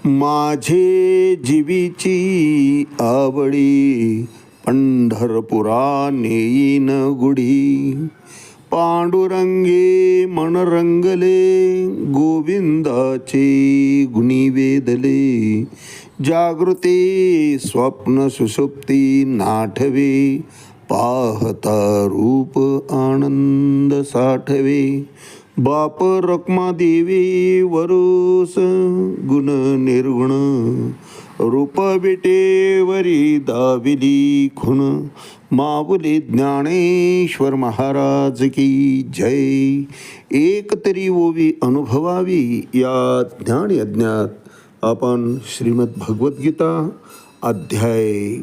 माझे जीवीची आवडी पंढरपुरा नेईन गुढी. पांडुरंगे मन रंगले गोविंदाचे गुणी वेदले. जागृते स्वप्न सुषुप्ती नाठवे पाहता रूप आनंद साठवे. बाप रखमा देवी वरोस गुण निर्गुण रूप बेटेवरी दाविली खुन. माऊली ज्ञानेश्वर महाराज की जय. एक तरी ओवी अनुभवावी या ज्ञान यज्ञात आपण श्रीमद भगवद्गीता अध्याय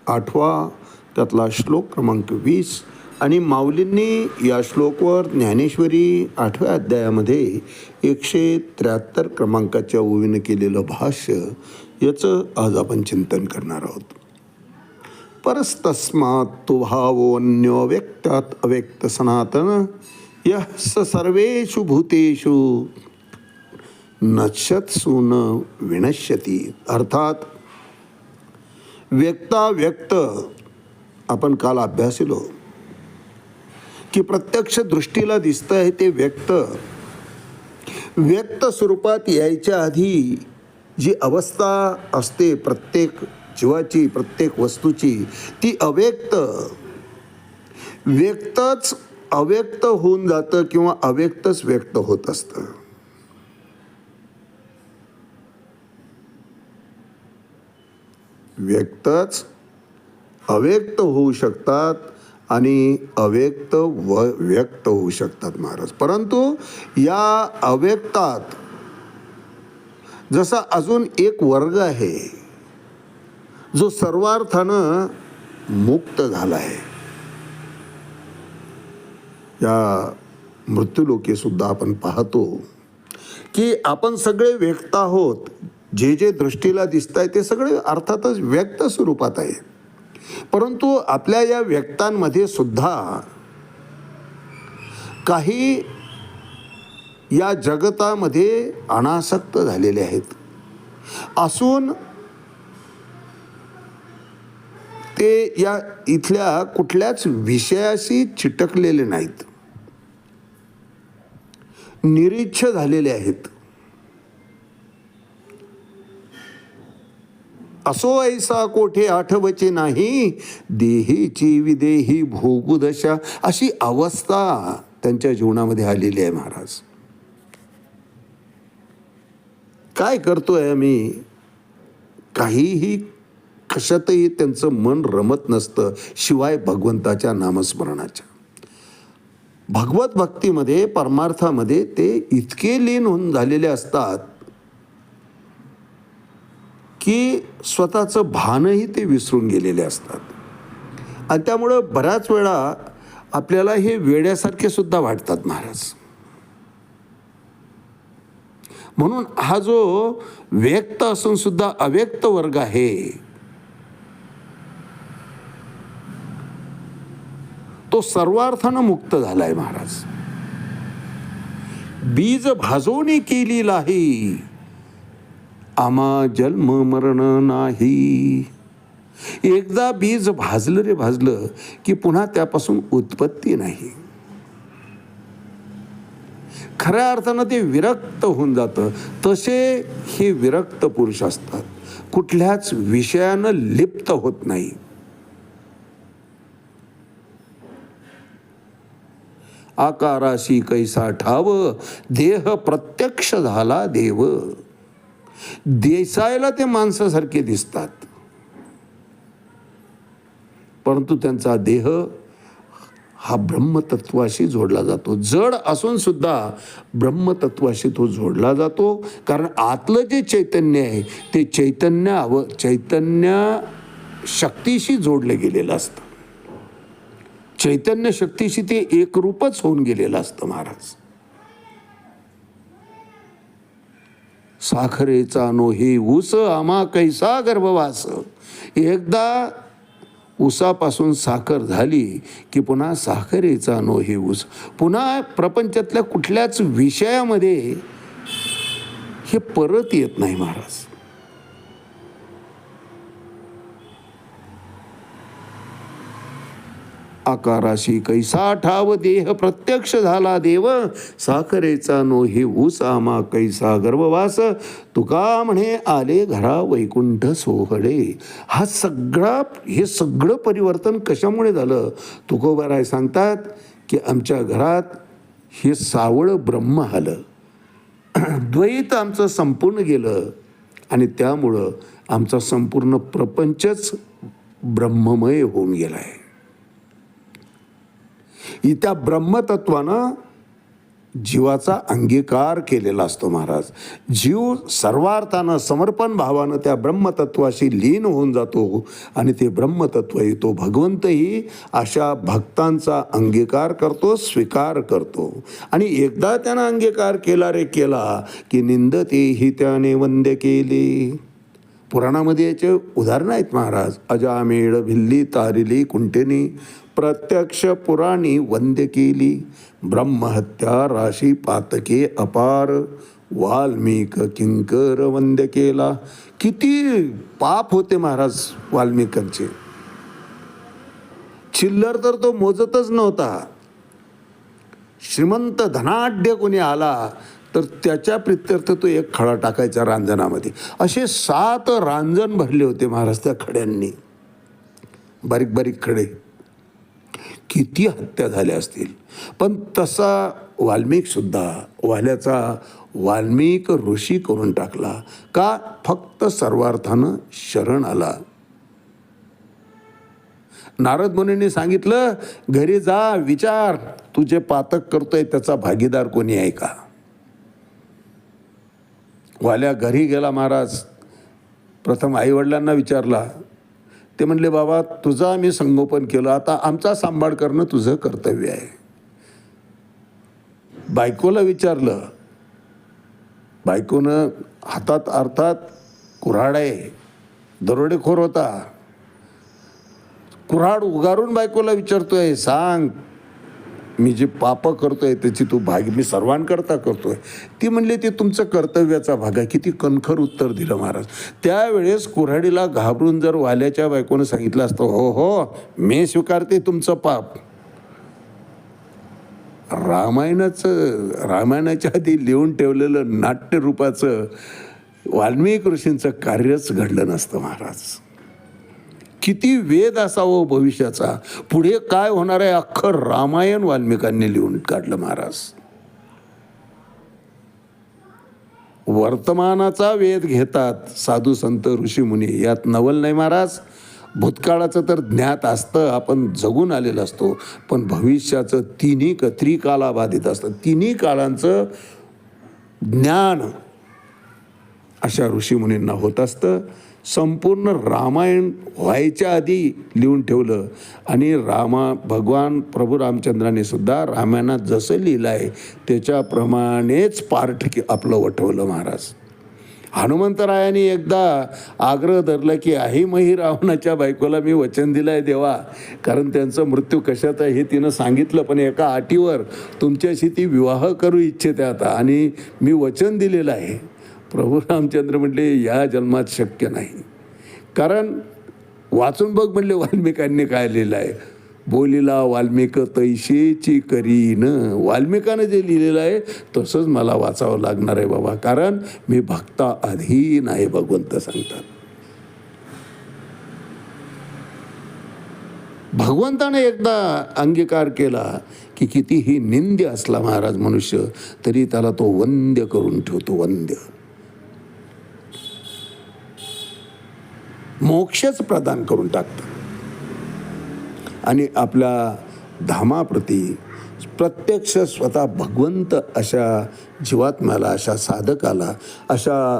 8 त्यातला श्लोक क्रमांक 20 आणि माऊलींनी या श्लोकवर ज्ञानेश्वरी 8व्या अध्यायामध्ये 173 क्रमांकाच्या ओवीनं केलेलं भाष्य याचं आज आपण चिंतन करणार आहोत. परस्तस्मात् तो भावो अन्यो व्यक्तात् अव्यक्त सनातन यः स सर्वेषु भूतेषु नश्यत्सु न विनश्यति. अर्थात व्यक्ताव्यक्त आपण काल अभ्यासिलो की प्रत्यक्ष दृष्टीला दिसतं आहे ते व्यक्त स्वरूपात यायच्या आधी जी अवस्था असते प्रत्येक जीवाची प्रत्येक वस्तूची ती अव्यक्तच अव्यक्त होऊन जातं किंवा अव्यक्तच व्यक्त होत असतं. व्यक्तच अव्यक्त होऊ शकतात आणि अव्यक्त व्यक्त होऊ शकतात महाराज. परंतु या अव्यक्तात जसा अजून एक वर्ग आहे जो सर्वार्थानं मुक्त झाला आहे. या मृत्यूलोकी सुद्धा आपण पाहतो की आपण सगळे व्यक्त आहोत. जे जे दृष्टीला दिसत आहे ते सगळे अर्थातच व्यक्त स्वरूपात आहे. परंतु आपल्या या व्यक्तांमध्ये सुद्धा काही या जगतामध्ये अनासक्त झालेले आहेत असून ते या इथल्या कुठल्याच विषयाशी चिटकलेले नाहीत, निरीच्छ झालेले आहेत. असो ऐसा कोठे आठवचे नाही देहीची विदेही भोगुदशा. अशी अवस्था त्यांच्या जीवनामध्ये आलेली आहे महाराज. काय करतोय आम्ही? काहीही कशातही त्यांचं मन रमत नसतं शिवाय भगवंताच्या नामस्मरणाच्या. भगवत भक्तीमध्ये परमार्थामध्ये ते इतके लीन होऊन झालेले असतात की स्वतःचं भानही ते विसरून गेलेले असतात. आणि त्यामुळं बऱ्याच वेळा आपल्याला हे वेड्यासारखे सुद्धा वाटतात महाराज. म्हणून हा जो व्यक्त असून सुद्धा अव्यक्त वर्ग आहे तो सर्वार्थानं मुक्त झालाय महाराज. बीज भाजवणी केली लाही आमा जन्म मरण नाही. एकदा बीज भाजलं रे भाजलं की पुन्हा त्यापासून उत्पत्ती नाही. खऱ्या अर्थानं ते विरक्त होऊन जातं. तसे हे विरक्त पुरुष असतात, कुठल्याच विषयानं लिप्त होत नाही. आकाराशी कैसा ठाव देह प्रत्यक्ष झाला देव. दिसायला ते माणसासारखे दिसतात परंतु त्यांचा देह हा ब्रह्मतत्वाशी जोडला जातो. जड असून सुद्धा ब्रह्मतत्वाशी तो जोडला जातो. कारण आतलं जे चैतन्य आहे ते चैतन्य शक्तीशी जोडलं गेलेलं असतं. चैतन्य शक्तीशी ते एकरूपच होऊन गेलेलं असतं महाराज. साखरेचा नो हे ऊस आम्हा कैसा गर्भवास. एकदा ऊसापासून साखर झाली की पुन्हा साखरेचा नो हे ऊस. पुन्हा प्रपंचातल्या कुठल्याच विषयामध्ये हे परत येत नाही महाराज. आकाराशी कैसा ठाव देह प्रत्यक्ष झाला देव, साखरेचा नो हे ऊस आमा कैसा गर्भवास, तुका म्हणे आले घरा वैकुंठ सोहळे. हे सगळं परिवर्तन कशामुळे झालं? तुकोबाराय सांगतात की आमच्या घरात हे सावळं ब्रह्म आलं, द्वैत आमचं संपूर्ण गेलं आणि त्यामुळं आमचा संपूर्ण प्रपंचच ब्रह्ममय होऊन गेला आहे. त्या ब्रह्मतत्वानं जीवाचा अंगीकार केलेला असतो महाराज. जीव सर्वार्थानं समर्पण भावानं त्या ब्रह्मतत्वाशी लीन होऊन जातो आणि ते ब्रह्मतत्वही तो भगवंतही अशा भक्तांचा अंगीकार करतो, स्वीकार करतो. आणि एकदा त्यानं अंगीकार केला रे केला की निंदतेही त्याने वंद्य केले. पुराणामध्ये याचे उदाहरणं आहेत महाराज. अजामेळ भिल्ली तारिली कुंटेनी प्रत्यक्ष पुराणी वंद्य केली, ब्रह्महत्या राशी पातके अपार, वाल्मिक किंकर वंद्य केला. किती पाप होते महाराज वाल्मिकांचे, चिल्लर तर तो मोजतच नव्हता. श्रीमंत धनाढ्य कोणी आला तर त्याच्या प्रित्यर्थ तो एक खडा टाकायचा रांजणामध्ये. असे 7 रांजण भरले होते महाराज त्या खड्यांनी, बारीक बारीक खडे. किती हत्या झाल्या असतील. पण तसा वाल्मिक सुद्धा वाल्याचा वाल्मिक ऋषी करून टाकला. का? फक्त सर्वार्थानं शरण आला. नारद मुनींनी सांगितलं घरी जा, विचार तू जे पातक करतोय त्याचा भागीदार कोणी आहे का? वाल्या घरी गेला महाराज. प्रथम आईवडिलांना विचारला. ते म्हणले बाबा तुझं आम्ही संगोपन केलं, आता आमचा सांभाळ करणं तुझं कर्तव्य आहे. बायकोला विचारलं. बायकोनं हातात अर्थात कुऱ्हाड आहे, दरोडेखोर होता. कुऱ्हाड उगारून बायकोला विचारतोय सांग मी जे पाप करतोय त्याची तू मी सर्वांकरता करतोय. ती म्हणली ते तुमचं कर्तव्याचा भाग आहे. किती कणखर उत्तर दिलं महाराज. त्यावेळेस कुऱ्हाडीला घाबरून जर वाल्याच्या बायकोनं सांगितलं असतं हो हो मी स्वीकारते तुमचं पाप, रामायणाच्या आधी लिहून ठेवलेलं नाट्यरूपाचं वाल्मिक ऋषींचं कार्यच घडलं नसतं महाराज. किती वेद असावं भविष्याचा, पुढे काय होणार आहे अख्खं रामायण वाल्मिकांनी लिहून काढलं महाराज. वर्तमानाचा वेध घेतात साधू संत ऋषीमुनी, यात नवल नाही महाराज. भूतकाळाचं तर ज्ञात असतं, आपण जगून आलेलं असतो, पण भविष्याचं तिन्ही त्रिकालाबाधित असतं. तिन्ही काळांचं ज्ञान अशा ऋषीमुनींना होत असतं. संपूर्ण रामायण व्हायच्या आधी लिहून ठेवलं आणि भगवान प्रभू रामचंद्राने सुद्धा रामायणात जसं लिहिलं आहे त्याच्याप्रमाणेच पार्ट आपलं वठवलं महाराज. हनुमंतरायाने एकदा आग्रह धरला की मही रावणाच्या बायकोला मी वचन दिलं आहे देवा, कारण त्यांचा मृत्यू कशात आहे हे तिनं सांगितलं, पण एका अटीवर तुमच्याशी ती विवाह करू इच्छिते आता आणि मी वचन दिलेलं आहे. प्रभू रामचंद्र म्हटले या जन्मात शक्य नाही, कारण वाचून बघ म्हणले वाल्मिकांनी काय लिहिलं आहे. बोलिला वाल्मिक तैशीची करीन. वाल्मिकानं जे लिहिलेलं आहे तसंच मला वाचावं लागणार आहे बाबा, कारण मी भक्ता अधीन आहे भगवंत सांगतात. भगवंताने एकदा अंगीकार केला की कितीही निंद्य असला महाराज मनुष्य तरी त्याला तो वंद्य करून ठेवतो. वंद्य मोक्षच प्रदान करून टाकतं. आणि आपल्या धामाप्रती प्रत्यक्ष स्वतः भगवंत अशा जीवात्म्याला, अशा साधकाला, अशा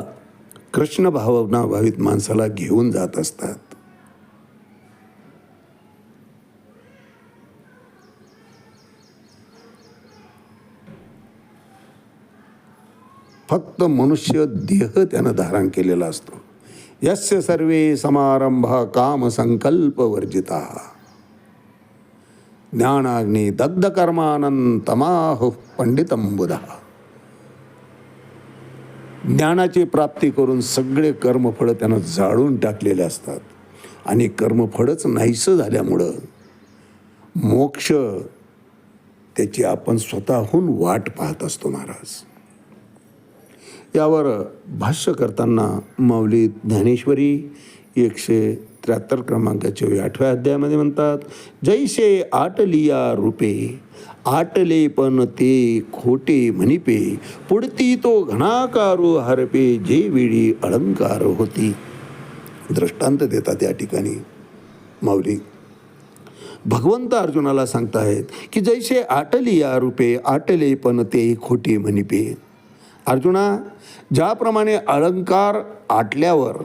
कृष्ण भावना भावित माणसाला घेऊन जात असतात. फक्त मनुष्य देह त्यानं धारण केलेला असतो. यस्य सर्वे समारंभा काम संकल्प वर्जिता ज्ञानाग्नी दग्ध कर्मानंतमाह पंडितम बुधा. ज्ञानाची प्राप्ती करून सगळे कर्मफळं त्यानं जाळून टाकलेले असतात आणि कर्मफळच नाहीसं झाल्यामुळं मोक्ष त्याची आपण स्वतःहून वाट पाहत असतो महाराज. यावर भाष्य करताना माऊली ज्ञानेश्वरी 173 क्रमांकाच्या 8व्या अध्यायामध्ये म्हणतात, जैसे आटलिया रूपे आटले पण ते खोटे म्हणिपे, पुढती तो घणाकारू हरपे, जे वेळी अलंकार होती. दृष्टांत देतात या ठिकाणी माऊली. भगवंत अर्जुनाला सांगतायत की जैसे आटलिया रूपे आटले पण ते खोटे म्हणिपे. अर्जुना, ज्याप्रमाणे अलंकार आटल्यावर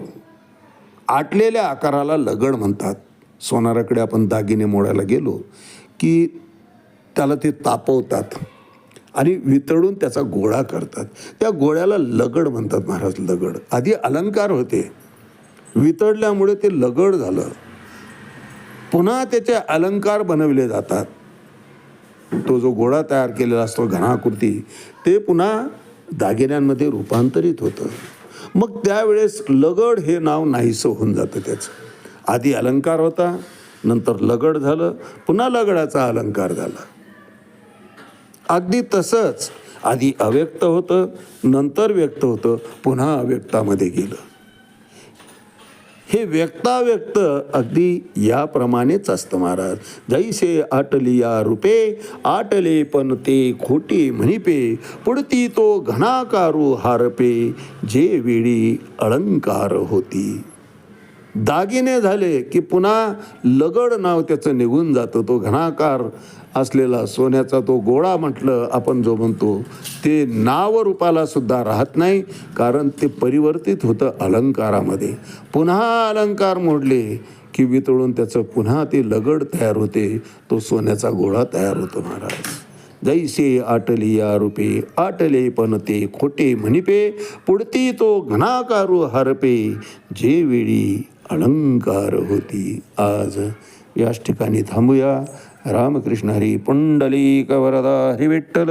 आटलेल्या आकाराला लगड म्हणतात. सोनाराकडे आपण दागिने मोडायला गेलो की त्याला ते तापवतात आणि वितळून त्याचा गोळा करतात. त्या गोळ्याला लगड म्हणतात महाराज. लगड आधी अलंकार होते, वितळल्यामुळे ते लगड झालं. पुन्हा त्याचे अलंकार बनवले जातात. तो जो गोळा तयार केलेला असतो घनाकृती, ते पुन्हा दागिन्यांमध्ये रूपांतरित होतं. मग त्यावेळेस लगड हे नाव नाहीसं होऊन जातं त्याचं. आधी अलंकार होता, नंतर लगड झालं, पुन्हा लगडाचा अलंकार झाला. अगदी तसंच आधी अव्यक्त होतं, नंतर व्यक्त होतं, पुन्हा अव्यक्तामध्ये गेलं. हे व्यक्ताव्यक्त अगदी याप्रमाणेच असतं महाराज. जैसे आटलिया रूपे आटले पण ते खोटे म्हणिपे, पुढती तो घणाकारू हारपे, जे वेळी अलंकार होती. दागिने झाले की पुन्हा लगड नाव त्याचं निघून जातं. तो घणाकार असलेला सोन्याचा तो गोळा म्हटलं आपण जो म्हणतो, ते नावरूपाला सुद्धा राहत नाही, कारण ते परिवर्तित होतं अलंकारामध्ये. पुन्हा अलंकार मोडले की वितळून त्याचं पुन्हा ते लगड तयार होते, तो सोन्याचा गोळा तयार होतो महाराज. जैसे आटलिया रूपे आटले पण ते खोटे म्हणिपे, पुढती तो घनाकारू हरपे, जे वेळी अलंकार होती. आज याच ठिकाणी थांबूया. रामकृष्ण हरी. पुंडलिक वरदा हरी विठ्ठल.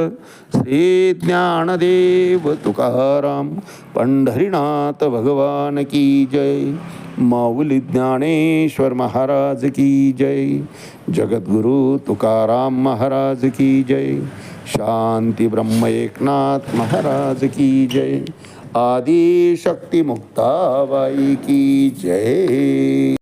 श्री ज्ञानदेव तुकाराम पंढरीनाथ भगवान की जय. माऊली ज्ञानेश्वर महाराज की जय. जगद्गुरु तुकाराम महाराज की जय. शांती ब्रह्म एकनाथ महाराज की जय. आदि शक्ति मुक्ताबाई की जय.